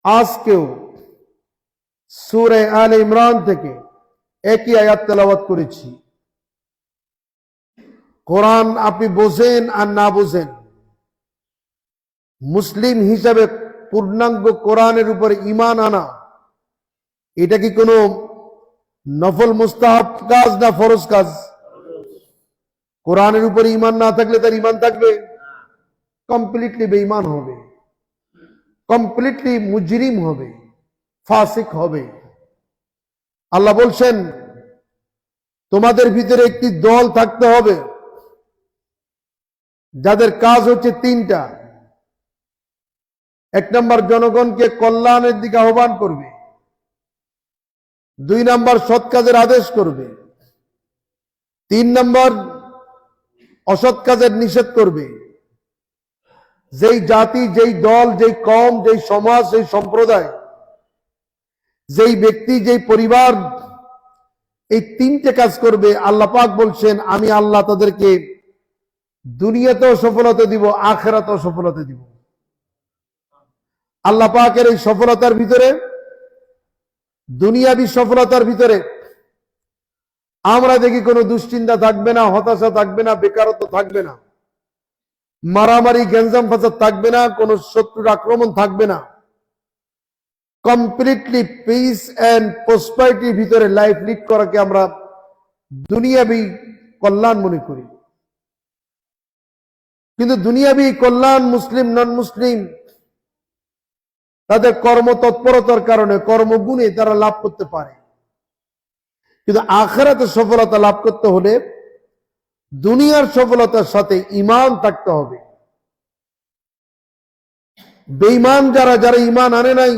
আজকেও সূরা আলে ইমরান থেকে একই আয়াত তেলাওয়াত করেছি। কোরআন আপনি বোঝেন আর না বোঝেন, মুসলিম হিসাবে পূর্ণাঙ্গ কোরআনের উপরে ঈমান আনা এটা কি কোনো নফল মুস্তাহাব কাজ না ফরজ কাজ? কোরআনের উপরে ঈমান না থাকলে তার ঈমান থাকবে? কমপ্লিটলি বেঈমান হবে, কমপ্লিটলি মুজরিম হবে, ফাসিক হবে। আল্লাহ বলছেন তোমাদের ভিতরে একটি দল থাকতে হবে যাদের কাজ হচ্ছে তিনটা। এক নম্বর, জনগণকে কল্যাণের দিকে আহ্বান করবে। দুই নম্বর, সৎ কাজের আদেশ করবে। তিন নম্বর, অসৎ কাজের নিষেধ করবে। যেই জাতি, যেই দল, যেই কম, যেই সমাজ, যেই সম্প্রদায়, যেই ব্যক্তি, যেই পরিবার এই তিনটে কাজ করবে, আল্লাহ পাক বলছেন আমি আল্লাহ তাদেরকে দুনিয়াতেও সফলতা দিব, আখিরাতেও সফলতা দিব। আল্লাহ পাকের এই সফলতার ভিতরে, দুনিয়াবী সফলতার ভিতরে আমরা দেখি কোনো দুশ্চিন্তা থাকবে না, হতাশা থাকবে না, বেকারত্ব থাকবে না, মারামারি গ্যাঞ্জাম ফাসাদ থাকবে না, কোনো শত্রুর আক্রমণ থাকবে না। কমপ্লিটলি পিস এন্ড প্রসপারিটির ভিতরে লাইফ লিড করাকে আমরা দুনিয়াবী কল্যাণ মনে করি। কিন্তু দুনিয়াবী কল্যাণ মুসলিম নন মুসলিম তাদের কর্মতৎপরতার কারণে, কর্মগুণে তারা লাভ করতে পারে। কিন্তু আখিরাতে সফলতা লাভ করতে হলে দুনিয়ার সফলতার সাথে ঈমান থাকতে হবে। বেঈমান যারা ঈমান আনে নাই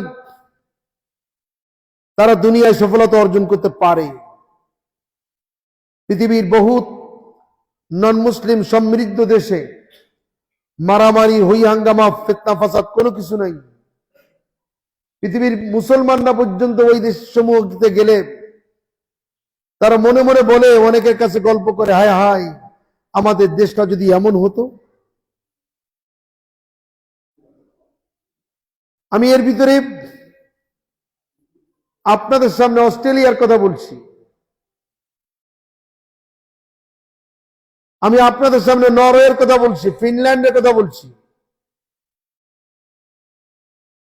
তারা দুনিয়ায় সফলতা অর্জন করতে পারে। পৃথিবীর বহুত নন মুসলিম সমৃদ্ধ দেশে মারামারি, হই হাঙ্গামা, ফিতনা ফাসাদ কোনো কিছু নাই। পৃথিবীর মুসলমানরা পর্যন্ত ওই দেশ সমূহতে গেলে তারা মনে মনে বলে, অনেকের কাছে গল্প করে, হায় হায় আমাদের দেশটা যদি এমন হতো। আমি এর ভিতরে আপনাদের সামনে অস্ট্রেলিয়ার কথা বলছি, আমি আপনাদের সামনে নরওয়ের কথা বলছি, ফিনল্যান্ডের কথা বলছি,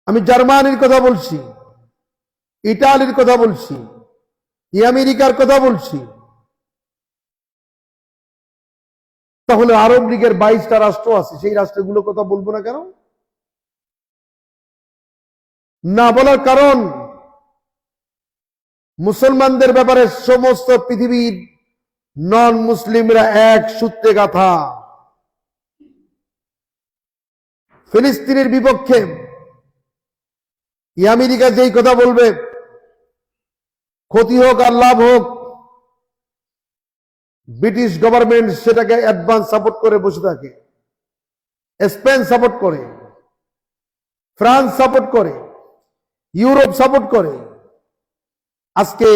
আমি জার্মানির কথা বলছি, ইটালির কথা বলছি, আমেরিকার কথা বলছি। তাহলে আরব লীগের 22টা রাষ্ট্র আছে, সেই রাষ্ট্রগুলোর কথা বলবো না কেন? না বলার কারণ মুসলমানদের ব্যাপারে সমস্ত পৃথিবীর নন মুসলিমরা এক সূত্রে গাঁথা। ফিলিস্তিনের বিপক্ষে আমেরিকা যেই কথা বলবে, ক্ষতি হোক আর লাভ হোক, ব্রিটিশ গভর্নমেন্ট সেটাকে অ্যাডভান্স সাপোর্ট করে বসে থাকে। স্পেন সাপোর্ট করে, ফ্রান্স সাপোর্ট করে, ইউরোপ সাপোর্ট করে। আজকে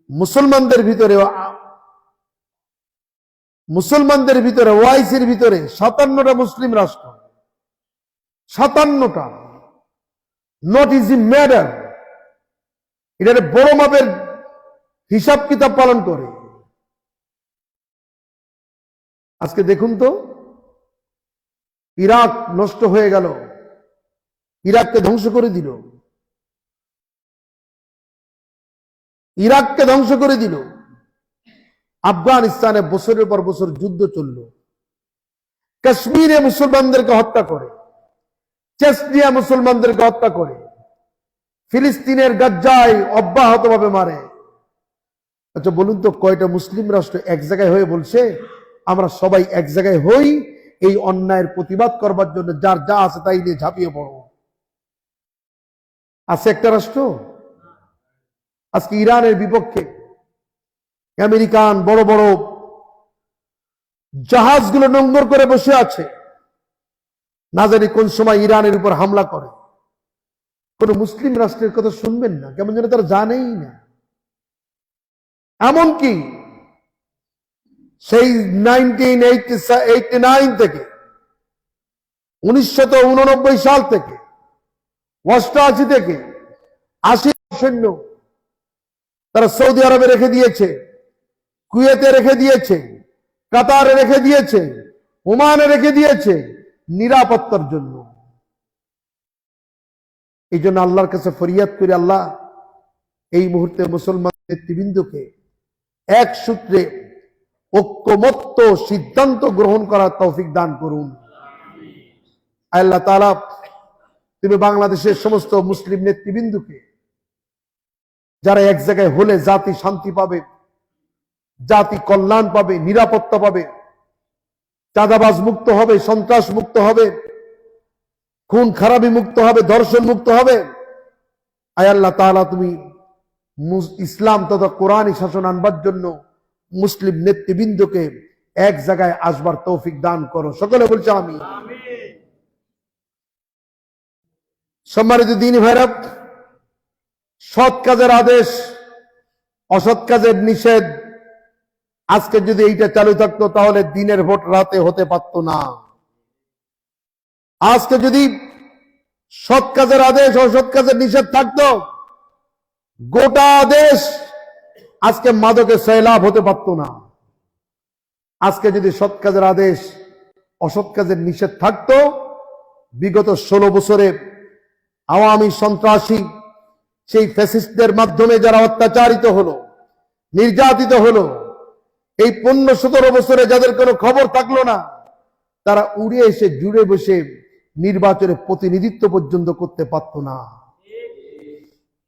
মুসলমানদের ভিতরে ওআইসির ভিতরে 57টা মুসলিম রাষ্ট্র, 57টা, নট ইজি ম্যাটার। এটা বড় মাপের হিসাব কিতাব পালন করে। আজকে দেখুন তো, ইরাক নষ্ট হয়ে গেল, ইরাককে ধ্বংস করে দিল, ইরাককে ধ্বংস করে দিল। আফগানিস্তানে বছরের পর বছর যুদ্ধ চলল, কাশ্মীরে মুসলমানদেরকে হত্যা করে, চেচনিয়া মুসলমানদেরকে হত্যা করে, ফিলিস্তিনের গাজ্জায় অব্যাহতভাবে মারে। আচ্ছা বলুন তো, কয়টা মুসলিম রাষ্ট্র এক জায়গায় হয়ে বলছে আমরা সবাই এক জায়গায় হই এই অন্যায়ের প্রতিবাদ করবার জন্য, যার যা আছে তাই নিয়ে ঝাঁপিয়ে পড়ো? আছে একটা রাষ্ট্র? আজকে ইরানের বিপক্ষে আমেরিকান বড় বড় জাহাজগুলো নোংর করে বসে আছে, না জানি কোন সময় ইরানের উপর হামলা করে। কোন মুসলিম রাষ্ট্রের কথা শুনবেন না, কেমন যেন তারা জানেই না। এমনকি সেই 1989 থেকে 1989 সাল থেকে 88 থেকে 80 সৈন্য তারা সৌদি আরবে রেখে দিয়েছে, কুয়েতে রেখে দিয়েছে, কাতারে রেখে দিয়েছে, ওমানে রেখে দিয়েছে নিরাপত্তার জন্য। এই জন্য আল্লাহর কাছে ফরিয়াদ করি, আল্লাহ এই মুহূর্তে মুসলমান নেতৃবৃন্দকে এক সূত্রে ঐক্যমত্য সিদ্ধান্ত গ্রহণ করার তৌফিক দান করুন। আল্লাহ তাআলা তুমি বাংলাদেশের সমস্ত মুসলিম নেতৃবৃন্দকে, যারা এক জায়গায় হলে জাতি শান্তি পাবে, জাতি কল্যাণ পাবে, নিরাপত্তা পাবে, চাঁদাবাজ মুক্ত হবে, সন্ত্রাস মুক্ত হবে, খুন খারাপি মুক্ত হবে, ধর্ষণ মুক্ত হবে। আয় আল্লাহ তাআলা তুমি ইসলাম তথা কোরআনী শাসন আনবার জন্য মুসলিম নেতৃবৃন্দকে এক জায়গায় আসবার তৌফিক দান করো। সকলে বলছে আমিন। সম্মানিত দ্বীনি ভাইরা, সৎ কাজের আদেশ, অসৎ কাজের নিষেধ, আজকে যদি এইটা চালু থাকতো তাহলে দিনের ভোট রাতে হতে পারত না। আজকে যদি সৎ কাজের আদেশ, অসৎ কাজের নিষেধ থাকতো, গোটা দেশ আজকে মাদকের সয়লাব হতে পারত না। আজকে যদি সৎ কাজের আদেশ, অসৎ কাজের নিষেধ থাকতো, বিগত 16 বছরে আওয়ামী সন্ত্রাসী সেই ফ্যাসিস্টদের মাধ্যমে যারা অত্যাচারিত হলো, নির্যাতিত হলো, এই 15-17 বছরে যাদের কোনো খবর থাকলো না, তারা উড়ে এসে জুড়ে বসে নির্বাচনে প্রতিনিধিত্ব পর্যন্ত করতে পারত না।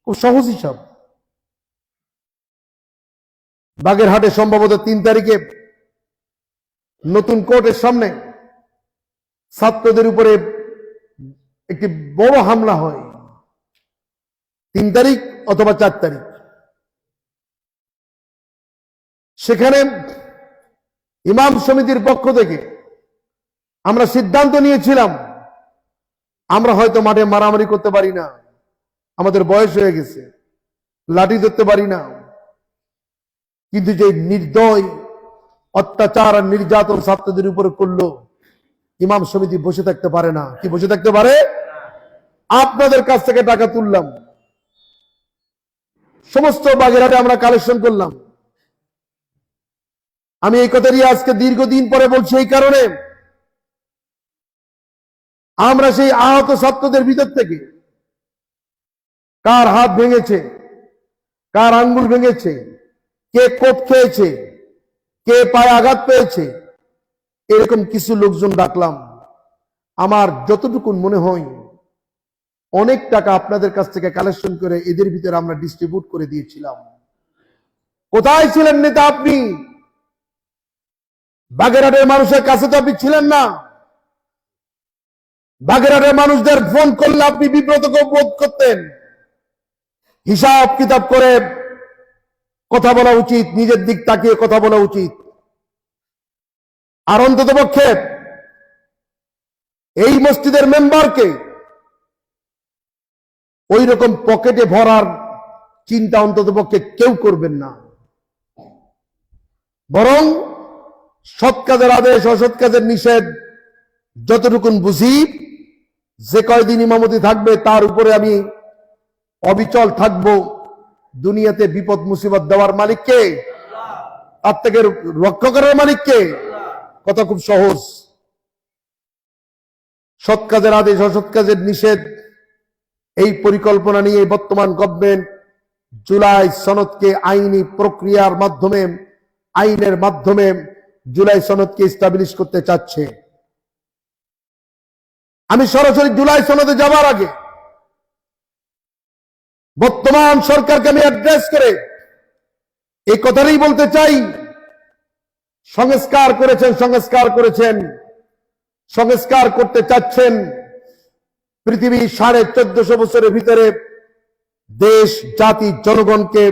খুব সহজ হিসাব। বাগেরহাটে সম্ভবত 3 তারিখে নতুন কোর্টের সামনে ছাত্রদের উপরে একটি বড় হামলা হয়, 3 তারিখ অথবা 4 তারিখ। সেখানে ইমাম সমিতির পক্ষ থেকে আমরা সিদ্ধান্ত নিয়েছিলাম, আমরা হয়তো মাঠে মারামারি করতে পারি না, আমাদের বয়স হয়ে গেছে, লাঠি ধরতে পারি না, কিন্তু যে নির্দয় অত্যাচার আর নির্যাতন ছাত্রদের উপরে করলো, ইমাম সমিতি বসে থাকতে পারে না। কি বসে থাকতে পারে? আপনাদের কাছ থেকে টাকা তুললাম, সমস্ত বাগেরহাটে আমরা কালেকশন করলাম। আমি এই কথাটি আজকে দীর্ঘদিন পরে বলছি এই কারণে, আমরা সেই আহত ছাত্রদের ভিতর থেকে কার হাত ভেঙেছে, কার আঙ্গুল ভেঙেছে, কে কোপ খেয়েছে, কে পায়ে আঘাত পেয়েছে, এরকম কিছু লোকজন ডাকলাম। আমার যতটুকু মনে হয় অনেক টাকা আপনাদের কাছ থেকে কালেকশন করে এদের ভিতরে আমরা ডিস্ট্রিবিউট করে দিয়েছিলাম। কোথায় ছিলেন নেতা আপনি? বাগেরহাটের মানুষের কাছে তো আপনি ছিলেন না। বাগেরহাটের মানুষদের ফোন করলে আপনি বিব্রত বোধ করতেন। হিসাব কিতাব করে কথা বলা উচিত, নিজের দিক তাকিয়ে কথা বলা উচিত। আর অন্তত পক্ষে এই মসজিদের মেম্বারকে ওই রকম পকেটে ভরার চিন্তা অন্তত পক্ষে কেউ করবেন না, বরং সৎ কাজের আদেশ, অসৎ কাজের নিষেধ যতটুকুন বুঝি, যে কয়দিন ইমামতি থাকবে তার উপরে আমি অবিচল থাকব। দুনিয়াতে বিপদ মুসিবত দেওয়ার মালিক কে? তার থেকে রক্ষা করার মালিক কে? কথা খুব সহজ। সৎ কাজের আদেশ, অসৎ কাজের নিষেধ, এই পরিকল্পনা নিয়ে বর্তমান গভর্নমেন্ট জুলাই সনদকে আইনি প্রক্রিয়ার মাধ্যমে, আইনের মাধ্যমে জুলাই সনদকে এস্টাবলিশ করতে চাচ্ছে। আমি সরাসরি জুলাই সনদে যাবার আগে বর্তমান সরকারকে আমি অ্যাড্রেস করে এই কথাটাই বলতে চাই, সংস্কার করেছেন, সংস্কার করতে চাচ্ছেন। পৃথিবী 1450 বছরের ভিতরে দেশ, জাতি, জনগণকে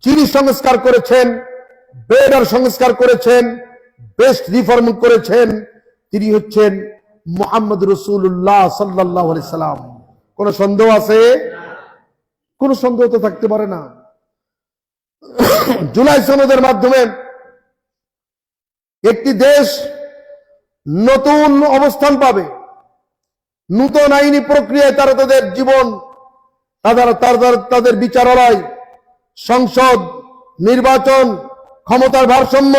যিনি সংস্কার করেছেন, বেটার সংস্কার করেছেন, বেস্ট রিফর্ম করেছেন, তিনি হচ্ছেন মুহাম্মদ রাসূলুল্লাহ সাল্লাল্লাহু আলাইহি সাল্লাম। কোন সন্দেহ আছে? কোন সন্দেহ তো থাকতে পারে না। জুলাই সনদের মাধ্যমে একটি দেশ নতুন অবস্থান পাবে, নূতন আইনি প্রক্রিয়ায় তারা তাদের জীবন, তাদের বিচারালয়, সংসদ, নির্বাচন, ক্ষমতার ভারসাম্য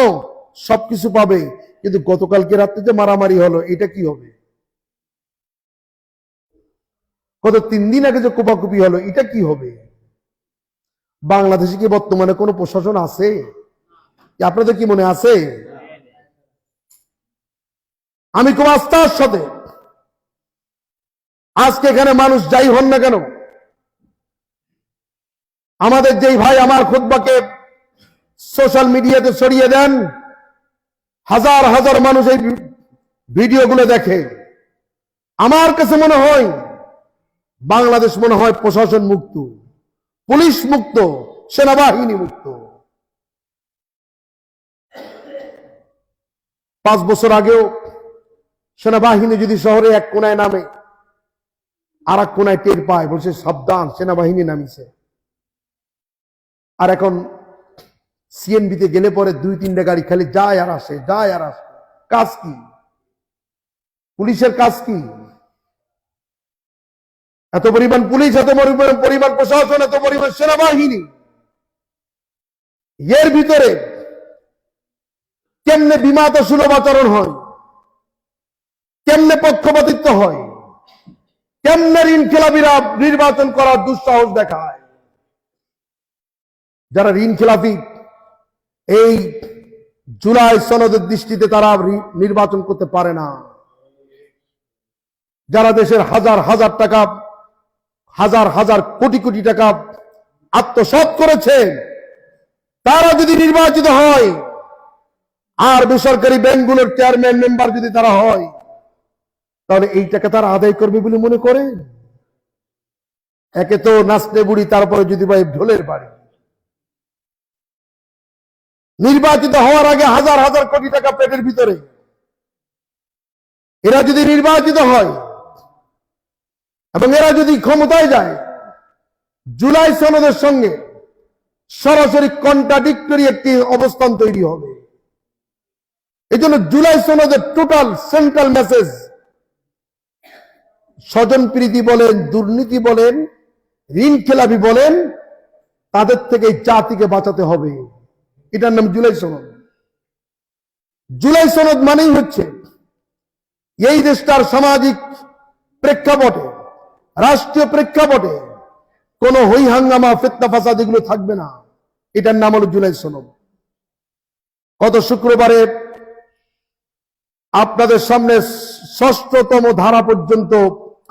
সবকিছু পাবে। কিন্তু গতকালকে রাত্রে যে মারামারি হলো, এটা কি হবে? গত 3 দিন আগে যে কোপাকুপি হলো, এটা কি হবে? বাংলাদেশে কি বর্তমানে কোনো প্রশাসন আছে? আপনাদের কি মনে আছে? আমি খুব আস্থার সাথে আজকে এখানে মানুষ যাই হন না কেন, আমাদের যেই ভাই আমার খুতবাকে সোশ্যাল মিডিয়াতে ছড়িয়ে দেন, হাজার হাজার মানুষ এই ভিডিওগুলো দেখে, আমার কাছে মনে হয় বাংলাদেশ মনে হয় প্রশাসন মুক্ত, পুলিশ মুক্ত, সেনাবাহিনী মুক্ত। 5 বছর আগেও সেনাবাহিনী যদি শহরে এক কোনায় নামে, আর এক কোনায় টের পায়, বলছে সাবধান সেনাবাহিনী নামিছে। আর এখন সিএনবিতে গেলে পরে 2-3টা গাড়ি খালি যায় আর আসে, যায় আর আসে। কাজ কি? পুলিশের কাজ কি? এত পরিমাণ পুলিশ, এত পরিমাণ প্রশাসন, এত পরিমাণ সেনাবাহিনী, এর ভিতরে কেমনে বিমাত সুলভ আচরণ হয়, কেমনে পক্ষপাতিত্ব হয়, কেমনে ঋণখেলাপিরা নির্বাচন করার দুঃসাহস দেখায়। যারা ঋণখেলাপি, এই জুলাই সনদের দৃষ্টিতে তারা নির্বাচন করতে পারে না। যারা দেশের হাজার হাজার টাকা, হাজার হাজার কোটি কোটি টাকা আত্মসাৎ করেছে, তারা যদি নির্বাচিত হয়, আর বেসরকারি ব্যাংকগুলোর চেয়ারম্যান মেম্বার যদি তারা হয়, তাহলে এই টাকা তারা আদায় করবে বলে মনে করে? একে তো নাচতে বুড়ি, তারপরে যদি ভাই ঢোলের বাড়ি। নির্বাচিত হওয়ার আগে হাজার হাজার কোটি টাকা পেটের ভিতরে, এরা যদি নির্বাচিত হয় এবং এরা যদি ক্ষমতায় যায়, জুলাই সনদের সঙ্গে সরাসরি কন্ট্রাডিক্টরি একটি অবস্থান তৈরি হবে। এই জন্য জুলাই সনদের টোটাল সেন্ট্রাল মেসেজ, স্বজনপ্রীতি বলেন, দুর্নীতি বলেন, ঋণ খেলাপি বলেন, তাদের থেকে জাতিকে বাঁচাতে হবে। এটার নাম জুলাই সনদ। জুলাই সনদ মানেই হচ্ছে এই দেশটার সামাজিক প্রেক্ষাপটে, রাষ্ট্রীয় প্রেক্ষাপটে কোন হই হাঙ্গামা, ফিতনা ফাসাদ এগুলো থাকবে না। এটার নাম হলো জুলাই সনদ। গত শুক্রবারে আপনাদের সামনে 6ষ্ঠতম ধারা পর্যন্ত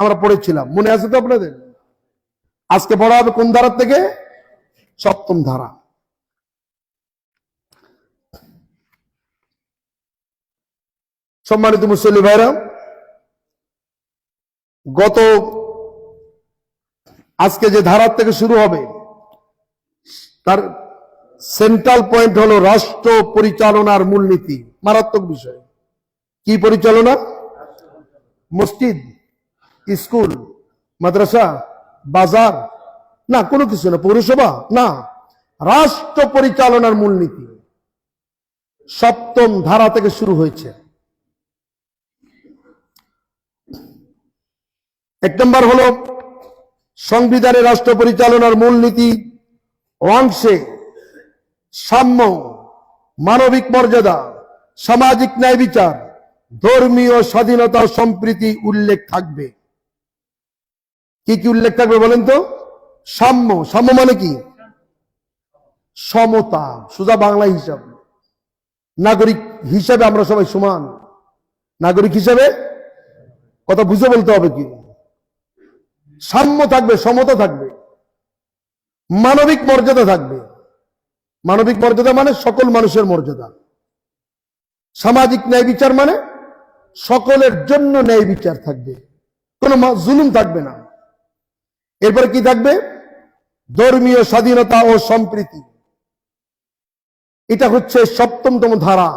আমরা পড়েছিলাম, মনে আছে তো আপনাদের? আজকে পড়া হবে কোন ধারা থেকে? 7ম ধারা। সম্মানিত মুসল্লি ভাইরা, আজকে যে ধারা থেকে শুরু হবে, তার সেন্ট্রাল পয়েন্ট হলো রাষ্ট্র পরিচালনার মূলনীতি। মারাত্মক বিষয়। কি পরিচালনা? মসজিদ, স্কুল, মাদ্রাসা, বাজার না, কোনো কিছু না, পৌরসভা না, রাষ্ট্র পরিচালনার মূলনীতি 7ম ধারা থেকে শুরু হয়েছে। 1 নম্বর হলো সংবিধানে রাষ্ট্র পরিচালনার মূলনীতি অংশে সাম্য, মানবিক মর্যাদা, সামাজিক ন্যায় বিচার, ধর্মীয় স্বাধীনতা ও সম্প্রীতি উল্লেখ থাকবে। কি কি উল্লেখ থাকবে বলেন তো? সাম্য। সাম্য মানে কি? সমতা। সোজা বাংলা হিসাব, নাগরিক হিসাবে আমরা সবাই সমান। নাগরিক হিসাবে কথা বুঝে বলতে হবে। কি সাম্য থাকবে, সমতা থাকবে, মানবিক মর্যাদা থাকবে। মানবিক মর্যাদা মানে সকল মানুষের মর্যাদা। সামাজিক ন্যায় বিচার মানে সকলের জন্য ন্যায় বিচার থাকবে, কোনো জুলুম থাকবে না। এরপরে কি থাকবে? ধর্মীয় স্বাধীনতা ও সম্প্রীতি। এটা হচ্ছে 7তম ধারা।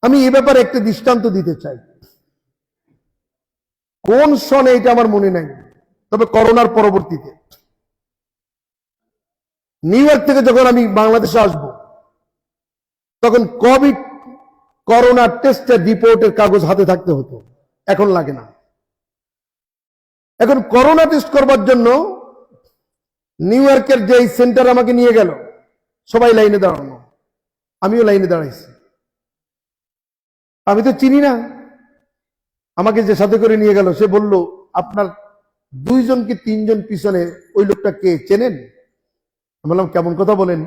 আমি এ ব্যাপারে একটি দৃষ্টান্ত দিতে চাই। কোন সনে এটা আমার মনে নাই, তবে করোনার পরবর্তীতে নিউ ইয়র্ক থেকে যখন আমি বাংলাদেশে আসব, তখন করোনা টেস্টের রিপোর্টের কাগজ হাতে থাকতে হতো, এখন লাগে না। এখন করোনা টেস্ট করবার জন্য নিউ ইয়র্কের যে সেন্টার আমাকে নিয়ে গেল, সবাই লাইনে দাঁড়ানো, আমিও লাইনে দাঁড়াইছি। আমি তো চিনি না। আমাকে যে সাথে করে নিয়ে গেল সে বলল, আপনার 2 জন কি 3 জন পিছনে ওই লোকটা কে চেনেন? আমি বললাম, কেমন কথা বলেন,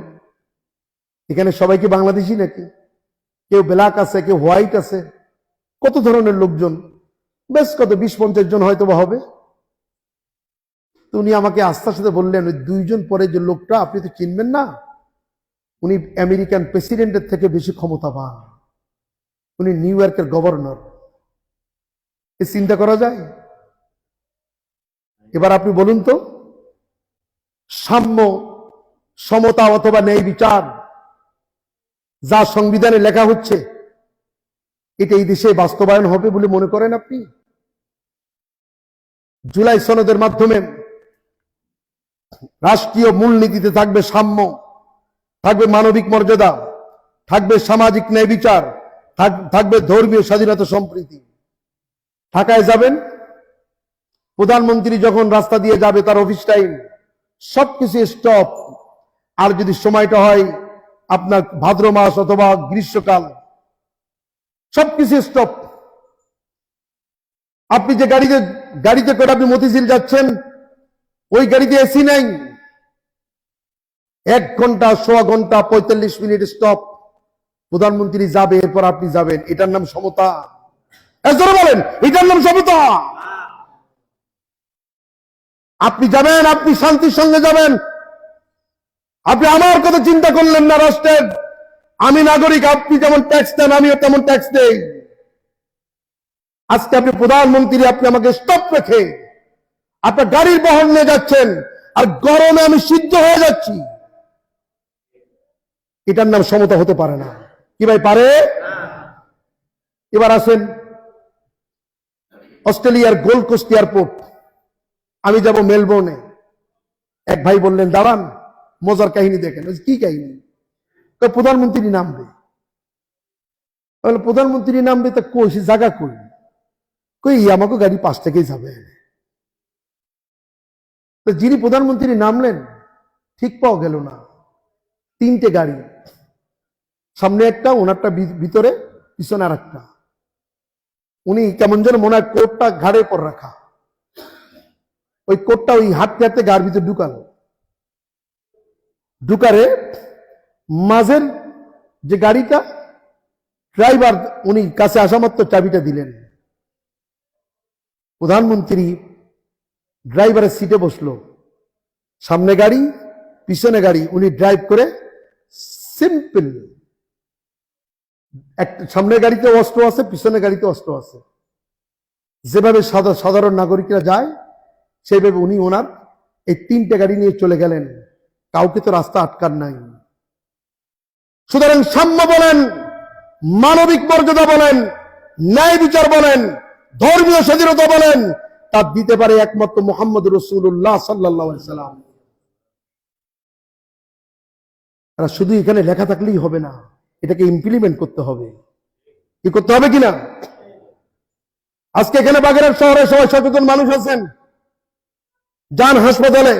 এখানে সবাই কি বাংলাদেশি নাকি? কেউ ব্ল্যাক আছে, কেউ হোয়াইট আছে, কত ধরনের লোকজন, বেশ কত 20-50 জন হয়তো বা হবে। তো উনি আমাকে আস্থার সাথে বললেন, ওই 2 জন পরে যে লোকটা আপনি তো চিনবেন না, উনি আমেরিকান প্রেসিডেন্টের থেকে বেশি ক্ষমতাবান, উনি নিউ ইয়র্কের গভর্নর। এ চিন্তা করা যায়? এবার আপনি বলুন তো, সাম্য, সমতা অথবা ন্যায় বিচার যা সংবিধানে লেখা হচ্ছে, এটা এই দেশে বাস্তবায়ন হবে বলে মনে করেন আপনি? জুলাই সনদের মাধ্যমে রাষ্ট্রীয় মূলনীতিতে থাকবে সাম্য, থাকবে মানবিক মর্যাদা, থাকবে সামাজিক ন্যায় বিচার, থাকবে ধর্মীয় স্বাধীনতা সম্প্রীতি। ঢাকায় যাবেন, প্রধানমন্ত্রী যখন রাস্তা দিয়ে যাবে তার অফিস টাইম সবকিছু স্টপ। আর যদি সময়টা হয় আপনার ভাদ্র মাস অথবা গ্রীষ্মকাল, সবকিছু স্টপ। আপনি যে গাড়িতে করে আপনি মতিঝিল যাচ্ছেন, ওই গাড়িতে এসি নাই, 1 ঘন্টা, 1.25 ঘন্টা, 45 মিনিট স্টপ। প্রধানমন্ত্রী যাবে, এরপর আপনি যাবেন, এটার নাম সমতা? বলেন, এটার নাম সমতা? আপনি যাবেন, আপনি শান্তির সঙ্গে যাবেন, আপনি আমার কথা চিন্তা করলেন না রাষ্ট্রের। আমি নাগরিক, আপনি যেমন ট্যাক্স দেন আমিও তেমন ট্যাক্স দেই। আজকে আপনি প্রধানমন্ত্রী, আপনি আমাকে স্টপ রেখে আপনার গাড়ির বহর নিয়ে যাচ্ছেন, আর গরমে আমি সিদ্ধ হয়ে যাচ্ছি, এটার নাম সমতা হতে পারে না। কি ভাই পারে? এবার আসেন অস্ট্রেলিয়ার গোল্ড কোস্ট এয়ারপোর্ট, আমি যাব মেলবোর্নে। এক ভাই বললেন, দাঁড়ান, মজার কাহিনী দেখেন। কি কাহিনী? প্রধানমন্ত্রী নামবে। প্রধানমন্ত্রী নামবে, তা কই সে জায়গা কই আমাকে গাড়ি 5 থেকেই যাবে। তো যিনি প্রধানমন্ত্রী নামলেন, ঠিক পাওয়া গেল না। 3টে গাড়ি, সামনে একটা, ওনারটা ভিতরে, পিছনে আর একটা। উনি কেমন যেন মনে হয় কোটটা ঘাড়ের পর রাখা, ওই কোটটা ওই হাঁটতে হাঁটতে গাড়ির ভিতরে ঢুকারে মাঝের যে গাড়িটা, ড্রাইভার উনি কাছে আসা মাত্র চাবিটা দিলেন। প্রধানমন্ত্রী ড্রাইভারের সিটে বসলো, সামনে গাড়ি, পিছনে গাড়ি, উনি ড্রাইভ করে সিম্পল। সামনের গাড়িতে অস্ত্র আছে, পিছনে গাড়িতে অস্ত্র আছে। যেভাবে সাধারণ নাগরিকরা যায় সেইভাবে উনি ওনার এই 3টে গাড়ি নিয়ে চলে গেলেন। কাউকে তো রাস্তা আটকার নাই। সুতরাং সাম্য বলেন, মানবিক মর্যাদা বলেন, ন্যায় বিচার বলেন, ধর্মীয় স্বাধীনতা বলেন, তা দিতে পারে একমাত্র মুহাম্মদ রাসূলুল্লাহ সাল্লাল্লাহু আলাইহি সাল্লাম। আর শুধু এখানে লেখা থাকলেই হবে না, এটাকে ইমপ্লিমেন্ট করতে হবে। কি করতে হবে কিনা? আজকে এখানে বাগেরহাট শহরে সবাই সচেতন মানুষ আছেন, যান হাসপাতালে।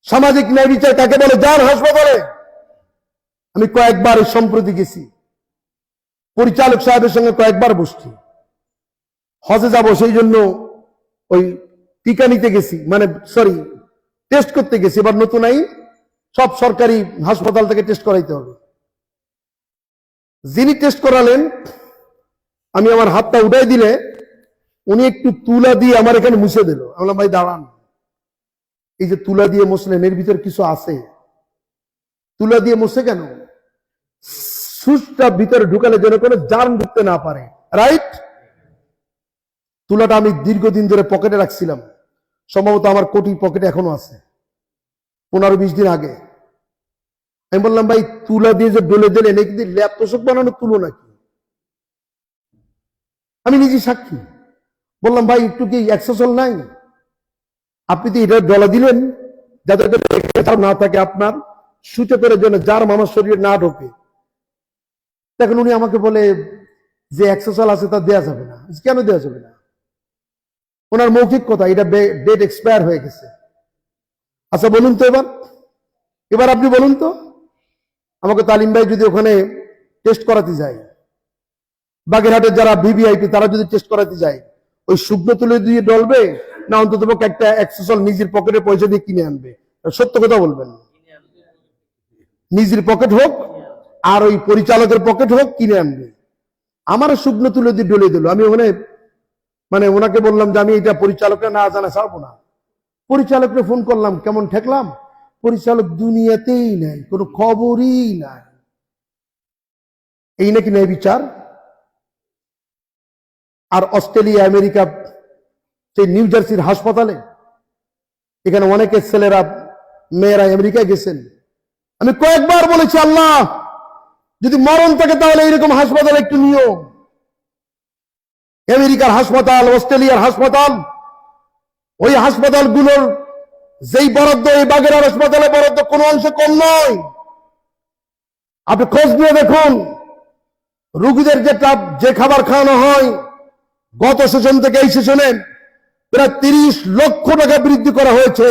সামাজিক ন্যায় বিচার কাকে বলে? যান হাসপাতালে। আমি কয়েকবার সম্প্রতি গেছি, পরিচালক সাহেবের সঙ্গে কয়েকবার বসছি। হজে যাব সেই জন্য ওই টিকা নিতে গেছি, মানে সরি টেস্ট করতে গেছি। এবার নতুন আইন, সব সরকারি হাসপাতাল থেকে টেস্ট করাইতে হবে। যিনি টেস্ট করালেন, আমি আমার হাতটা উঠাই দিলে উনি একটু তুলা দিয়ে আমার এখানে মুছে দিল। আমি বললাম, ভাই দাঁড়ান, এই যে তুলা দিয়ে মুছলেন, এর ভিতরে কিছু আছে? তুলা দিয়ে মুছে কেন? সুচটা ভিতরে ঢুকালে যেন কোনো জার্ম ঢুকতে না পারে, রাইট? তুলাটা আমি দীর্ঘদিন ধরে পকেটে রাখছিলাম, সম্ভবত আমার কোটি পকেটে এখনো আছে, 15-20 দিন আগে। আমি বললাম, ভাই তুলা দিয়ে যে ডলে দিলেন, এই কিন্তু ল্যাব তোষক বানানো তুলো নাকি? আমি নিজে সাক্ষী। বললাম, ভাই একটু কি অ্যাক্সেসল নাই? আপনি তো এটা ডলা দিলেন যাতে না থাকে, আপনার সুচে করে যেন যার আমার শরীরে না ঢোকে। তখন উনি আমাকে বলে যে অ্যাক্সেসল আছে তা দেয়া যাবে না। কেন দেওয়া যাবে না? ওনার মৌখিক কথা, এটা ডেট এক্সপায়ার হয়ে গেছে। আচ্ছা বলুন তো, এবার আপনি বলুন তো, আমাকে তালিম ভাই যদি ওখানে টেস্ট করাতে যায়, বাগেরহাটের যারা ভিভিআইপি তারা যদি টেস্ট করাতে যায়, ওই শুকনো তুলে দিয়ে ডলবে না অন্তত একটা অ্যাক্সেসল নিজের পকেটে পয়সা দিয়ে কিনে আনবে? সত্য কথা বলবেন, নিজের পকেট হোক আর ওই পরিচালকের পকেট হোক, কিনে আনবে। আমার শুকনো তুলে দিয়ে ডলে দিল, আমি ওখানে ওনাকে বললাম যে আমি এটা পরিচালকরা না জানা ছাড়বো না। পরিচালককে ফোন করলাম, কেমন ঠেকলাম, পরিচালক দুনিয়াতেই নাই, কোনো খবরই নাই। এই নাকি ন্যায় বিচার? আর অস্ট্রেলিয়া, আমেরিকা, সেই নিউ জার্সির হাসপাতালে, এখানে অনেকের ছেলেরা মেয়েরা আমেরিকায় গেছেন। আমি কয়েকবার বলেছি, আল্লাহ যদি মরণ থাকে তাহলে এইরকম হাসপাতাল একটু নিও। আমেরিকার হাসপাতাল, অস্ট্রেলিয়ার হাসপাতাল, ওই হাসপাতালগুলোর যেই বরাদ্দ এই বাগেরহাট হাসপাতালে বরাদ্দ কোনো অংশে কম নয়। আপনি খোঁজ নিয়ে দেখুন, রোগীদের যে খাবার খাওয়ানো হয়, গত সেশন থেকে এই সেশনে প্রায় 30 লক্ষ টাকা বৃদ্ধি করা হয়েছে।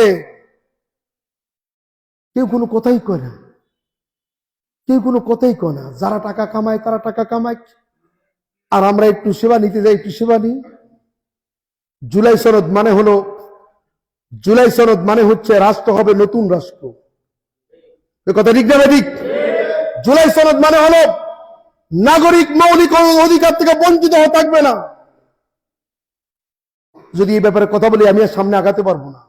কেউ কোনো কথাই কয় না, কেউ কোনো কথাই কয় না। যারা টাকা কামায় তারা টাকা কামায়, আর আমরা একটু সেবা নিতে যাই, একটু সেবা নিই। জুলাই সনদ মানে হচ্ছে রাষ্ট্র হবে নতুন রাষ্ট্র। কথা ঠিক না ঠিক? জুলাই সনদ মানে হলো নাগরিক মৌলিক অধিকার থেকে বঞ্চিত হয়ে থাকবে না। যদি এই ব্যাপারে কথা বলি আমি আর সামনে আগাতে পারবো না।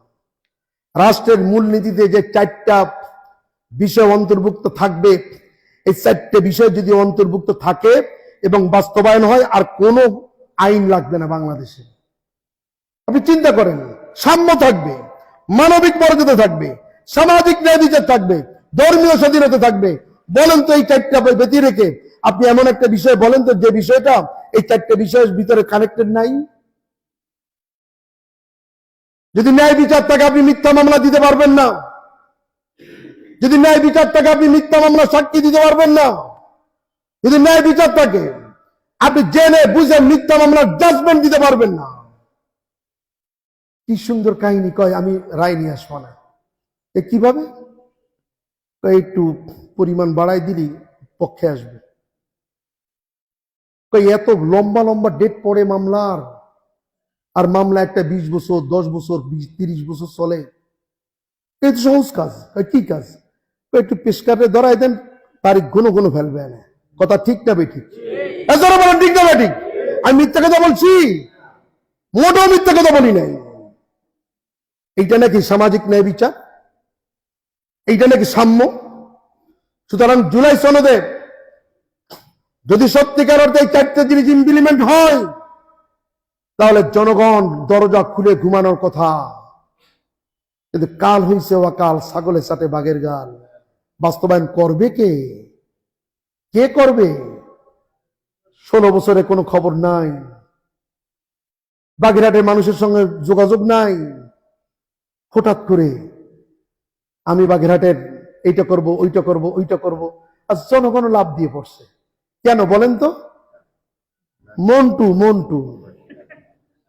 রাষ্ট্রের মূলনীতিতে যে 4টা বিষয় অন্তর্ভুক্ত থাকবে, এই 4টে বিষয় যদি অন্তর্ভুক্ত থাকে এবং বাস্তবায়ন হয়, আর কোনো আইন লাগবে না বাংলাদেশে। আপনি চিন্তা করেন, সাম্য থাকবে, মানবিক মর্যাদা থাকবে, সামাজিক ন্যায় বিচার থাকবে, ধর্মীয় স্বাধীনতা থাকবে। বলেন তো এই 4টা ব্যতী রেখে আপনি এমন একটা বিষয় বলেন তো যে বিষয়টা এই 4টে বিষয়ের ভিতরে কানেক্টেড নাই। যদি ন্যায় বিচার থাকে আপনি মিথ্যা মামলা দিতে পারবেন না। যদি ন্যায় বিচার থাকে আপনি মিথ্যা মামলা সাক্ষী দিতে পারবেন না। যদি ন্যায় বিচার থাকে আপনি জেনে বুঝে মিথ্যা মামলার জাজমেন্ট দিতে পারবেন না। কি সুন্দর কাহিনী কয়, আমি রায় নিয়ে আসবো না। কিভাবে? একটু পরিমাণ বাড়াই দিলি পক্ষে আসবে। এত লম্বা লম্বা ডেট পড়ে মামলার, আর মামলা একটা 20 বছর, 10 বছর, 20-30 বছর চলে। এই তো সহজ কাজ। কি কাজ? একটু পেশকারে ধরাই দেন, তারিখ ঘন ফেলবে না। কথা ঠিক না বেঠিক? ঠিক না বেঠিক? আমি মিথ্যা কথা বলছি? মোটেও মিথ্যা কথা বলি নাই। এইটা নাকি সামাজিক ন্যায় বিচার? এইটা নাকি সাম্য? সুতরাং জুলাই সনদে যদি সত্যিকার অর্থে এই 4টে জিনিস ইমপ্লিমেন্ট হয়, তাহলে জনগণ দরজা খুলে ঘুমানোর কথা। কিন্তু কাল হইছে ওয়াকাল, ছাগলের সাথে বাঘের গাল। বাস্তবায়ন করবে কে? কে করবে? 16 বছরে কোনো খবর নাই, বাগেরহাটের মানুষের সঙ্গে যোগাযোগ নাই। হঠাৎ করে আমি বাগেরহাটের এইটা করব, ওইটা করব, ওইটা করব, আর জনগণ লাভ দিয়ে পড়ছে। কেন বলেন তো? মন্টু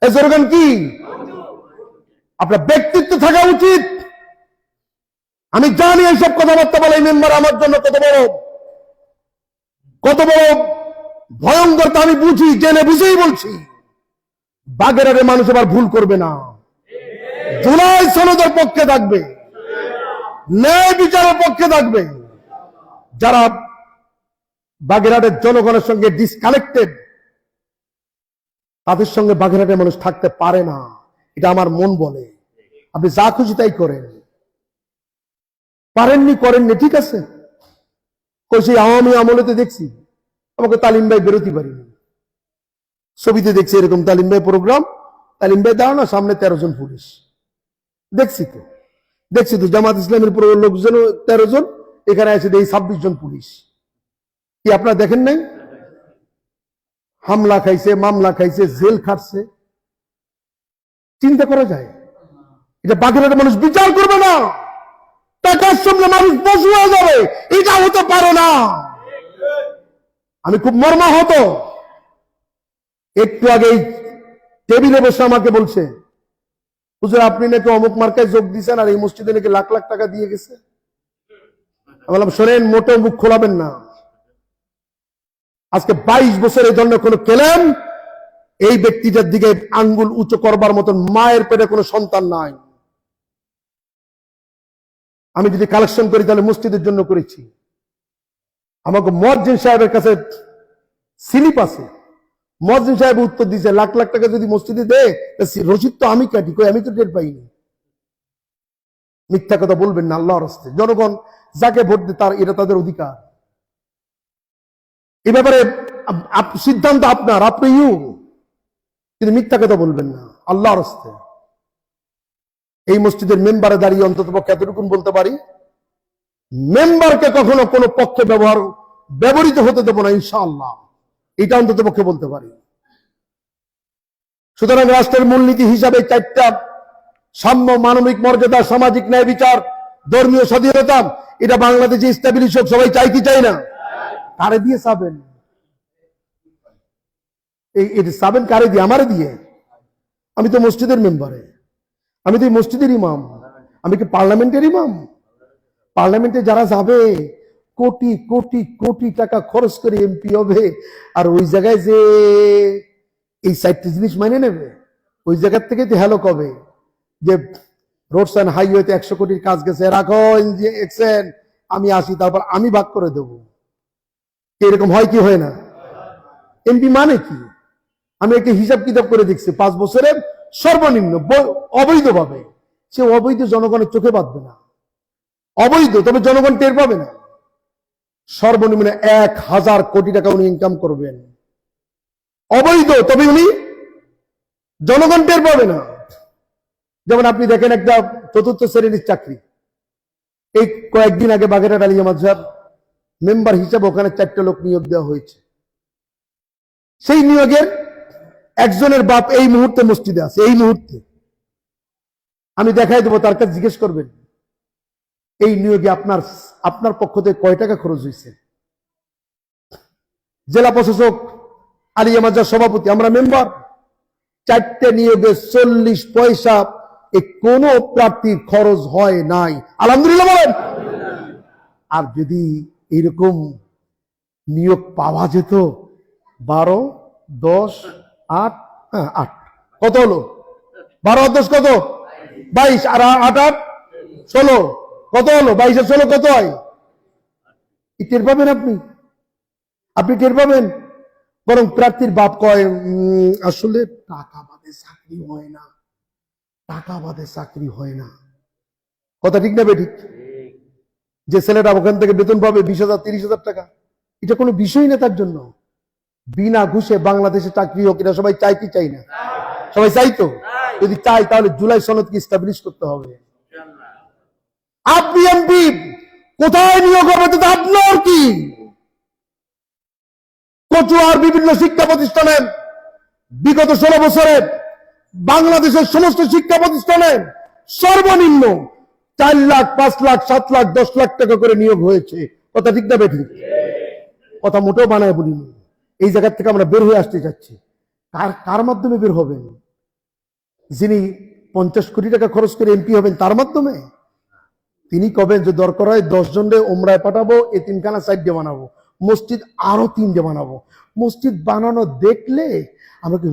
জনগণ কি? আপনার ব্যক্তিত্ব থাকা উচিত। আমি জানি এইসব কথাবার্তা বলে এই মেম্বার আমার জন্য কত বড় ভয়ঙ্কর, তা আমি বুঝি, জেনে বুঝেই বলছি। বাগেরহাটের মানুষ আবার ভুল করবে না। জুলাই সনদের পক্ষে থাকবে, ন্যায় বিচারের পক্ষে থাকবে। যারা বাগেরহাটের জনগণের সঙ্গে ডিসকানেক্টেড, তাদের সঙ্গে বাগেরহাটের মানুষ থাকতে পারে না। এটা আমার মন বলে। আপনি যা খুশি তাই করেন, পারেননি করেননি, ঠিক আছে। সেই আওয়ামী আমলেতে দেখছি, আমাকে তালিম ভাই বেরোতে পারিনি। ছবিতে দেখছি এরকম তালিম ভাই প্রোগ্রাম, তালিম ভাই দাঁড়ানো, সামনে 13 জন পুলিশ। দেখছি তো জামাত ইসলামের লোকজন 13 জন, এখানে আছে এই 26 জন পুলিশ। কি আপনারা দেখেন নাই? হামলা খাইছে, মামলা খাইছে, জেল খাটছে। চিন্তা করা যায়? এটা বাগেরহাটের মানুষ বিচার করবে না? টাকার সামনে মানুষ বসে হয়ে যাবে, এটা হতে পারে না। আমি খুব মর্মাহত। একটু আগে টেবিলে বসে আমাকে বলছে, হুজুর আপনি নাকি অমুক মার্কায় যোগ দিয়েছেন আর এই মসজিদে নাকি লাখ লাখ টাকা দিয়ে গেছে। আমি বললাম শোনেন, মোটেও মুখ খোলাবেন না। আজকে 22 বছর এই ধরনের কোন কেলেম, এই ব্যক্তিটার দিকে আঙ্গুল উঁচু করবার মতন মায়ের পেটে কোনো সন্তান নাই। আমি যদি কালেকশন করি তাহলে মসজিদের জন্য করেছি। আমাকে মুয়াজ্জিন সাহেবের কাছে স্লিপ আছে, মুয়াজ্জিন সাহেব উত্তর দিয়েছে লাখ লাখ টাকা যদি মসজিদে দেয় রসিদ তো আমি কাটি, কই আমি তো টের পাইনি। মিথ্যা কথা বলবেন না আল্লাহর রাস্তে। জনগণ যাকে ভোট দেয় তার, এটা তাদের অধিকার। এ ব্যাপারে সিদ্ধান্ত আপনার, আপনি কিন্তু মিথ্যা কথা বলবেন না আল্লাহর রাস্তে। এই মসজিদের মেম্বারে দাঁড়িয়ে অন্তত পক্ষে এতটুকুন বলতে পারি, মেম্বারকে কখনো কোনো পক্ষে ব্যবহৃত হতে দেবো না ইনশাআল্লাহ, এটা অন্তত পক্ষে বলতে পারি। সুতরাং রাষ্ট্রের মূলনীতি হিসাবে 4টা সাম্য, মানবিক মর্যাদা, সামাজিক ন্যায় বিচার, ধর্মীয় স্বাধীনতা, এটা বাংলাদেশে স্টাবলিশ হোক। সবাই চাই কি চাই না? কারে দিয়ে চাবেন? এটা চাবেন কারে দিয়ে? আমারে দিয়ে? আমি তো মসজিদের মেম্বারে, আমি তো এই মসজিদের ইমাম। আমি কি পার্লামেন্টের ইমাম? পার্লামেন্টে যারা যাবে কোটি কোটি কোটি টাকা খরচ করে এমপি হবে, আর ওই জায়গায় যে এই 4টি জিনিস মানে নেবে, ওই জায়গার থেকে তো হ্যালো কবে যে রোডস অ্যান্ড হাইওয়েতে 100 কোটির কাজ গেছে, রাখো এক্সেন, আমি আসি, তারপর আমি ভাগ করে দেব। এরকম হয় কি হয় না? এমপি মানে কি? আমি একটা হিসাব কিতাব করে দেখছি, 5 বছরে সর্বনিম্ন অবৈধভাবে, সে অবৈধ জনগণের চোখে বাঁধবে না, অবৈধ তবে জনগণ টের পাবে না, সর্বনিম্ন 1000 কোটি টাকা উনি ইনকাম করবেন। অবৈধ তবে উনি জনগণ টের পাবে না। যেমন আপনি দেখেন একটা 4র্থ শ্রেণীর চাকরি, এই কয়েকদিন আগে বাগেরহাট আলিয়া মাদ্রাসার মেম্বার হিসাবে ওখানে 4টা লোক নিয়োগ দেওয়া হয়েছে। সেই নিয়োগের একজনের বাপ এই মুহূর্তে মসজিদে আছে, এই মুহূর্তে। আমি দেখাই দেবো, তার কাছে জিজ্ঞেস করবেন এই নিয়োগে আপনার পক্ষ থেকে কয় টাকা খরচ হয়েছে। জেলা প্রশাসক, আলিয়া মাদ্রাসার সভাপতি, আমরা মেম্বার, 4টে নিয়োগে 40 পয়সা কোন প্রার্থীর খরচ হয় নাই। আলহামদুলিল্লাহ বলেন। আর যদি এরকম নিয়োগ পাওয়া যেত 12, 10, 8, 8 কত হলো? 12 আর 10 কত? 22, আর 8 8 16 কত হলো? 22 আর 16 কত হয়? টের পাবেন আপনি টের পাবেন। বরং প্রার্থীর বাপ কয় আসলে টাকা বাদে চাকরি হয় না, টাকা বাদে চাকরি হয় না। কথা ঠিক না বেঠিক? যে ছেলেটা ওখান থেকে বেতন পাবে 20,000 30,000 টাকা, এটা কোনো বিষয় না তার জন্য। বিনা ঘুষে বাংলাদেশে চাকরি হোক, এটা সবাই চাই কি চাই না? সবাই চাই তো। যদি চাই তাহলে জুলাই সনদকে স্টাবলিশ করতে হবে। আপনি এমপি কোথায় নিয়োগ হবে তো আপনার কি? কচুয়ার বিভিন্ন শিক্ষা প্রতিষ্ঠানে বিগত 16 বছরে বাংলাদেশের সমস্ত শিক্ষা প্রতিষ্ঠানে সর্বনিম্ন 4 লাখ 5 লাখ 7 লাখ 10 লাখ টাকা করে নিয়োগ হয়েছে। কথা ঠিক না বেঠিক? কথা মোটেও বানায় বলিনি। এই জায়গা থেকে আমরা বের হয়ে আসতে যাচ্ছি। কার মাধ্যমে বের হবেন? যিনি 50 কোটি টাকা খরচ করে এমপি হবেন তার মাধ্যমে? তিনি কবেন যে দরকার হয় 10 জনরে ওমরায় পাঠাবো, এতিমখানা 4টে বানাবো, মসজিদ আরো 3টে বানাবো। মসজিদ বানানো দেখলে আমরা কি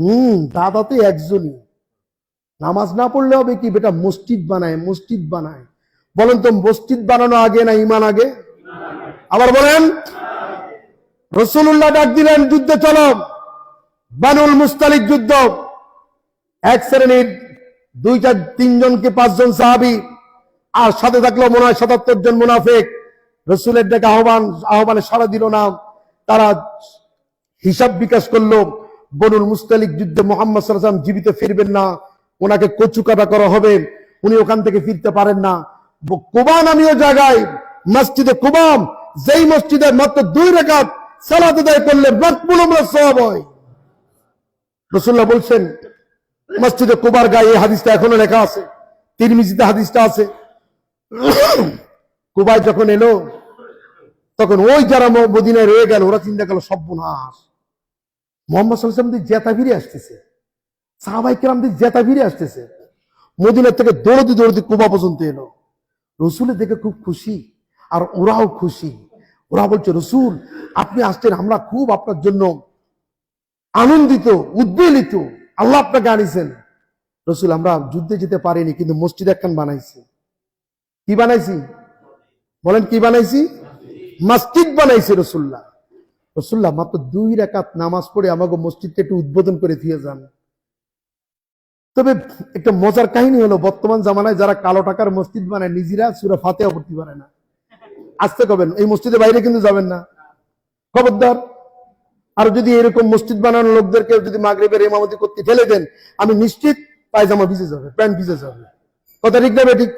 দাদা তো একজনই, নামাজ না পড়লে হবে কি? বেটা মসজিদ বানায়, মসজিদ বানায়। বলেন তো মসজিদ বানানো আগে না ইমান আগে? আবার বলেন। রাসূলুল্লাহ ডাক দিলেন যুদ্ধে চলো, বানুল মুস্তালিক যুদ্ধ। এক শ্রেণীর 2-3 জনকে 5 জন সাহাবী, আর সাথে থাকলো মনে হয় 77 জন মুনাফিক। রাসূলের ডাকে আহ্বানে সাড়া দিল না। তারা হিসাব বিকাশ করলো, বনুল মুস্তালিক যুদ্ধে মুহাম্মদ সাল্লাল্লাহু আলাইহি ওয়াসাল্লাম জীবিত ফিরবেন না, ওনাকে কচু কাটা করা হবে, উনি ওখান থেকে ফিরতে পারেন না। কুবা নামীয় জায়গায় মসজিদে কুবা, যেই মসজিদে মাত্র 2 রাকাত সালাত আদায় করলে মাকবুল উমরাহ সওয়াব হয়। রাসূলুল্লাহ বলছেন মসজিদে কুবার গায়ে, এই হাদিসটা এখনো লেখা আছে, তিরমিজিতে হাদিসটা আছে। কুবায় যখন এলো তখন ওই যারা মদিনায় রয়ে গেল ওরা চিন্তা করলো সর্বনাশ, মুহাম্মদ সাল্লাল্লাহু আলাইহি ওয়াসাল্লাম জেতা ফিরে আসতেছে, সাহাবায়ে কেরামদের জেতা ফিরে আসতেছে। মদিনা থেকে দৌড়তে দৌড়তে কুবা পর্যন্ত এলো। রসুলের দেখে খুব খুশি, আর ওরাও খুশি। ওরা বলছে, রসুল আপনি আসছেন, আমরা খুব আপনার জন্য আনন্দিত, উদ্বেলিত, আল্লাহ আপনাকে আনিছেন। রসুল, আমরা যুদ্ধে যেতে পারিনি, কিন্তু মসজিদ একখান বানাইছি। কি বানাইছি বলেন? কি বানাইছি? মসজিদ বানাইছে রসুল্লাহ। রসুল্লাহ মাত্র 2 রাকাত নামাজ পড়ে আমাকে মসজিদটা একটু উদ্বোধন করে দিয়ে যান। তবে একটা মজার কাহিনী হলো, বর্তমান জামানায় যারা কালো টাকার মসজিদ বানায়, নিজেরা সূরা ফাতিহা পড়তে পারে না। আসতে কবেন, এই মসজিদের বাইরে কিন্তু যাবেন না, খবরদার। আর যদি এরকম মসজিদ বানানোর লোকদেরকে যদি মাগরিবের ইমামতি করতে ঠেলে দেন, আমি নিশ্চিত পায়জামা ভিজে যাবে, প্যান্ট ভিজে যাবে। কথা ঠিক না বেঠিক?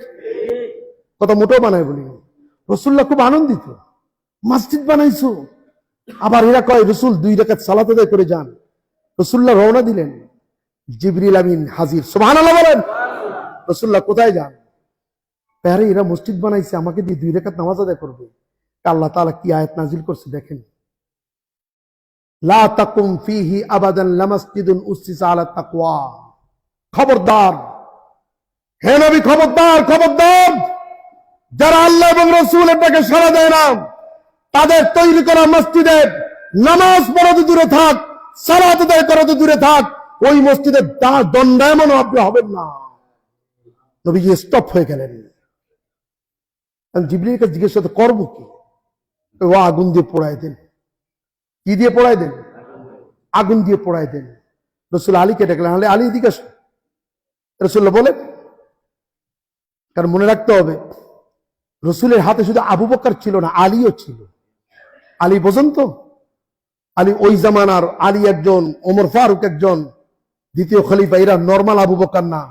কথা মোটেও বানায় বলিনি। রসুল্লাহ খুব আনন্দিত, মসজিদ বানাইছো। আবার এরা কয়, রসুল 2 রাকাত সালাত আদায় করে যান। রসুল্লাহ রওনা দিলেন, জিবরিল আমিন হাজির। সুবহানাল্লাহ বলেন। রসুল্লাহ কোথায় যান? প্যারে এরা মসজিদ বানাইছে, আমাকে দিয়ে 2 রাকাত নামাজ আদায় করবে। আল্লাহ তাআলা কি আয়াত নাজিল করছে দেখেন, লা তাকুম ফিহি আবাদান লামাসজিদুন উসসিসা আলা তাকওয়া। খবরদার হে নবী, খবরদার, খবরদার, যারা আল্লাহ এবং রাসূলের ডাকে সাড়া দেয় না, তাদের তৈরি করা মসজিদে নামাজ পড়া তো দূরে থাক, সালাত আদায় করা তো দূরে থাক, ওই মসজিদের দণ্ডায়মানও আপনি হবেন না। নবীজি স্টপ হয়ে গেলেন। জিবরিলের কাছে জিজ্ঞেস করতে, করব কি? ও আগুন দিয়ে পোড়ায় দেন। কি দিয়ে পোড়ায় দেন? আগুন দিয়ে পোড়ায় দেন। রসুল আলীকে ডাকলেন, আলী এদিকে আসো। রসুল্লাহ বলেন, কারণ মনে রাখতে হবে, রসুলের হাতে শুধু আবু বকর ছিল না, আলীও ছিল। আলী বোঝেন তো? আলী ওই জামানার, আলী একজন, ওমর ফারুক একজন, দ্বিতীয় খলিফা। এরা নরমাল আবু বকর না।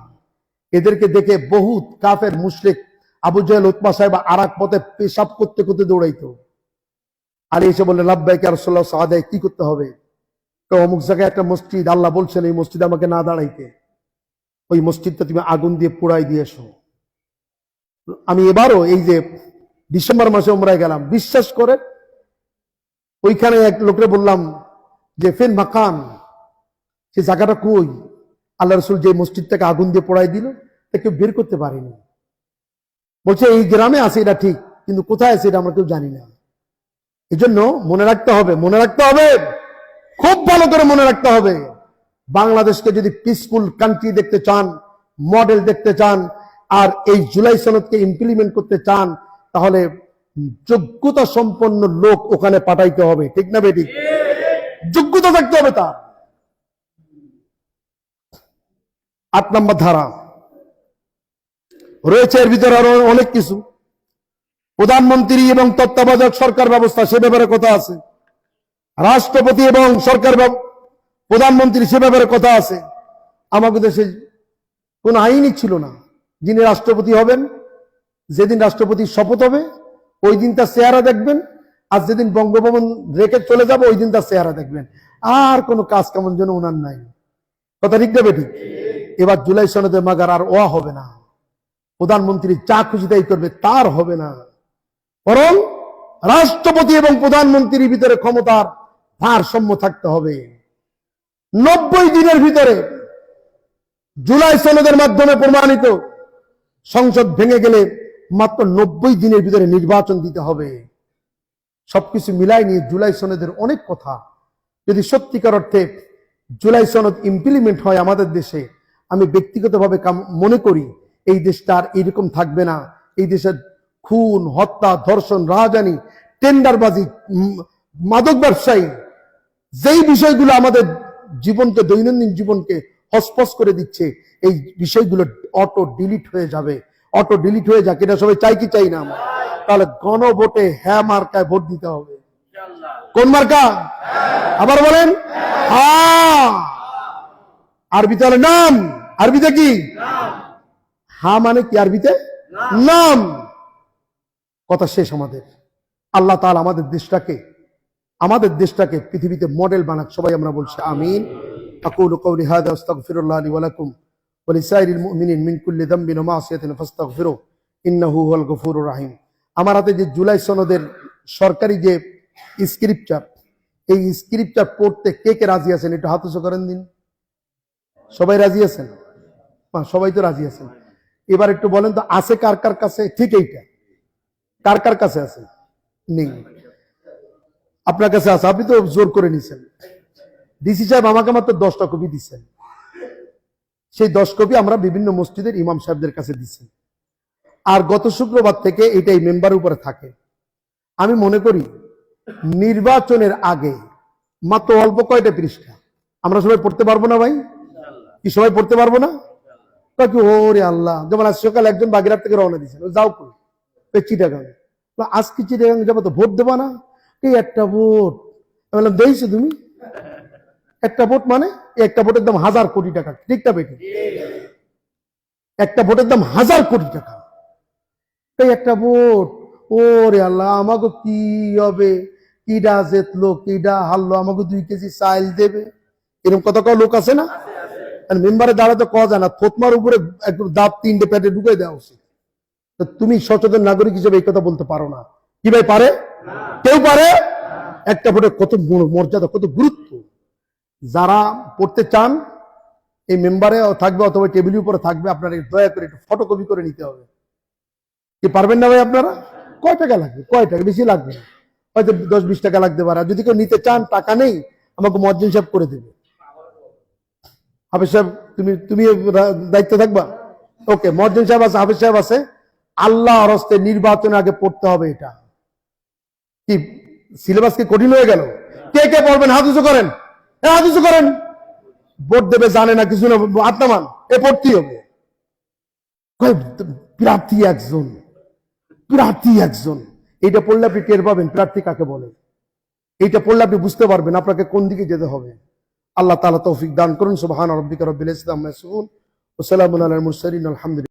এদেরকে দেখে বহুত কাফের মুশরিক, আবু জাহেল, উতবা সাহেব আর এক পথে পেশাব করতে করতে দৌড়াইতো। আলী এসে বললেন, লাব্বাইক ইয়া রাসূলুল্লাহ, সাহাদায় কি করতে হবে? তো অমুক জায়গায় একটা মসজিদ, আল্লাহ বলছেন এই মসজিদে আমাকে না দাঁড়াইতে, ওই মসজিদটা তুমি আগুন দিয়ে পোড়াই দিয়ে এসো। আমি এবারও এই যে ডিসেম্বর মাসে উমরায় গেলাম, বিশ্বাস করে ওইখানে এক লোকরে বললাম যে ফিন মাকান, সে জায়গাটা কই? আল্লাহ রাসূল যে মসজিদটাকে আগুন দিয়ে পোড়াই দিল, কেউ বের করতে পারেনি। বলছে এই গ্রামে আছে, এটা ঠিক, কিন্তু কোথায় আছে এটা আমরা কেউ জানি না। এই জন্য মনে রাখতে হবে, মনে রাখতে হবে, খুব ভালো করে মনে রাখতে হবে, বাংলাদেশকে যদি পিসফুল কান্ট্রি দেখতে চান, মডেল দেখতে চান, আর এই জুলাই সনদকে ইমপ্লিমেন্ট করতে চান, তাহলে যোগ্যতা সম্পন্ন লোক ওখানে পাঠাইতে হবে। ঠিক না বেটি? যোগ্যতা থাকতে হবে তার। 8 নম্বর ধারা রয়েছে, এর ভিতরে আরো অনেক কিছু। প্রধানমন্ত্রী এবং তত্ত্বাবধায়ক সরকার ব্যবস্থা, সে ব্যাপারে কথা আছে। রাষ্ট্রপতি এবং সরকার প্রধানমন্ত্রী, সে ব্যাপারে কথা আছে। আমাদের দেশে কোন আইনই ছিল না। যিনি রাষ্ট্রপতি হবেন, যেদিন রাষ্ট্রপতির শপথ হবে ওই দিন তার চেহারা দেখবেন, আর যেদিন বঙ্গভবন রেখে চলে যাবে ওই দিন তার চেহারা দেখবেন। আর কোনো কাজ কেমন যেন ওনার নাই। কথা ঠিক না বেঠিক? এবার জুলাই সনদে মাগার আর ওয়া হবে না। প্রধানমন্ত্রী যা খুশি তাই করবে, তার হবে না। বরং রাষ্ট্রপতি এবং প্রধানমন্ত্রীর ভিতরে ক্ষমতার ভারসাম্য থাকতে হবে। 90 দিনের ভিতরে জুলাই সনদের মাধ্যমে প্রমাণিত, সংসদ ভেঙে গেলে মাত্র 90 দিনের ভিতরে নির্বাচন দিতে হবে। সবকিছু মিলাই নিয়ে জুলাই সনদের অনেক কথা। যদি সত্যিকার অর্থে জুলাই সনদ ইমপ্লিমেন্ট হয় আমাদের দেশে, আমি ব্যক্তিগতভাবে মনে করি এই দেশটা আর এরকম থাকবে না। এই দেশের খুন, হত্যা, ধর্ষণ, রাহাজানি, টেন্ডারবাজি, মাদক ব্যবসায়ী, যেই বিষয়গুলো আমাদের জীবনকে, দৈনন্দিন জীবনকে হসপস করে দিচ্ছে, এই বিষয়গুলো অটো ডিলিট হয়ে যাবে। অটো ডিলিট হয়ে যাক, এটা সবাই চাই কি চাই না? আমরা তাহলে গণভোটে হ্যাঁ মার্কায় ভোট দিতে হবে। কোন মার্কা? আবার বলেন। হ্যাঁ। আরবিতে হলো নাম। আরবিতে কি? হ্যাঁ মানে কি? আরবিতে নাম। কথা শেষ আমাদের। আল্লাহ তাআলা আমাদের দেশটাকে পৃথিবীতে মডেল বানাক, সবাই আমরা বলছি আমিন। আকুলু কওলি হাযা আস্তাগফিরুল্লাহ লি ওয়া লাকুম ওয়া লিসাইরিল মুমিনিন মিন কুল্লি যামবিন ওয়া মাসিয়াতিন ফাস্তাগফিরু ইন্নাহু হুয়াল গফুরুর রাহিম। আমার হাতে যে জুলাই সনদের সরকারি যে স্ক্রিপ্টার, এই স্ক্রিপ্টার পড়তে কে কে রাজি আছেন? একটু হাত উঁচু করেন দিন। সবাই রাজি আছেন? সবাই তো রাজি আছেন। এবার একটু বলেন তো আছে কার কার কাছে? ঠিক এইটা কার কার কাছে আছে? নেই। আপনার কাছে আছে, আপনি তো জোর করে নিছেন। ডিসি সাহেব আমাকে মাত্র 10টা কপি দিচ্ছেন। সেই 10 কপি আমরা বিভিন্ন মসজিদের ইমাম সাহেবদের কাছে দিচ্ছি। আর গত শুক্রবার থেকে এটাই মেম্বারের উপরে থাকে। আমি মনে করি নির্বাচনের আগে মাত্র অল্প কয়টা পৃষ্ঠা আমরা সবাই পড়তে পারবো না ভাই? কি সবাই পড়তে পারবো না? কি ওরে আল্লাহ, যেমন আজ সকাল একজন বাগেরহাট থেকে রওনা দিয়েছেন, যাও কই চিটাগাং, আজকে চিটাগাং যাবো তো ভোট দেবা না? এই একটা ভোট। আমি বললাম দেখছো তুমি একটা ভোট মানে একটা ভোটের দাম 1000 কোটি টাকা, ঠিক না বেটি? একটা ভোটের দাম 1000 কোটি টাকা। এই একটা ভোট, ওরে আল্লাহ, আমাকে কি হবে, কিডা জেতলো কিডা হারলো, আমাকে 2 কেজি চাইল দেবে, এরকম কত লোক আছে না? মেম্বারে দাঁড়াতে কওয়া যায় না, থতমার উপরে একদম দাঁত 3টে পেটে ঢুকে দেওয়া উচিত। তুমি সচেতন নাগরিক হিসেবে এই কথা বলতে পারো না? কি ভাই পারে? কেউ পারে? একটা ভোটের কত মর্যাদা, কত গুরুত্ব। যারা পড়তে চান এই মেম্বারে থাকবে অথবা টেবিলের উপরে থাকবে, আপনারা দয়া করে একটু ফটোকপি করে নিতে হবে। কি পারবেন না ভাই আপনারা? কয় টাকা লাগবে? কয় টাকা? বেশি লাগবে না, হয়তো 10-20 টাকা লাগতে পারে। আর যদি কেউ নিতে চান, টাকা নেই, আমাকে মুয়াজ্জিন সাহেব করে দেবে। হাফেজ সাহেব তুমি দায়িত্ব থাকবা? ওকে, মুয়াজ্জিন সাহেব আছে, হাফেজ সাহেব আছে। আল্লাহর হস্তে নির্বাচনের আগে পড়তে হবে এটা। কি সিলেবাস কি কঠিন হয়ে গেল? কে কে পড়বেন হাত উঁচু করেন, হাত উঁচু করেন। ভোট দেবে জানে না, কিছু না, হাত নামান, এ পড়তেই হবে। প্রার্থী একজন, প্রার্থী একজন, এইটা পড়লে আপনি টের পাবেন প্রার্থী কাকে বলে। এইটা পড়লে আপনি বুঝতে পারবেন আপনাকে কোন দিকে যেতে হবে। আল্লাহ তাআলা তৌফিক দান করুন। সুবহান রাব্বিকা রাব্বিল ইজ্জাতি আম্মা ইয়াসিফুন ওয়া সালামুন আলাল মুরসালিন আলহামদুলিল্লাহ।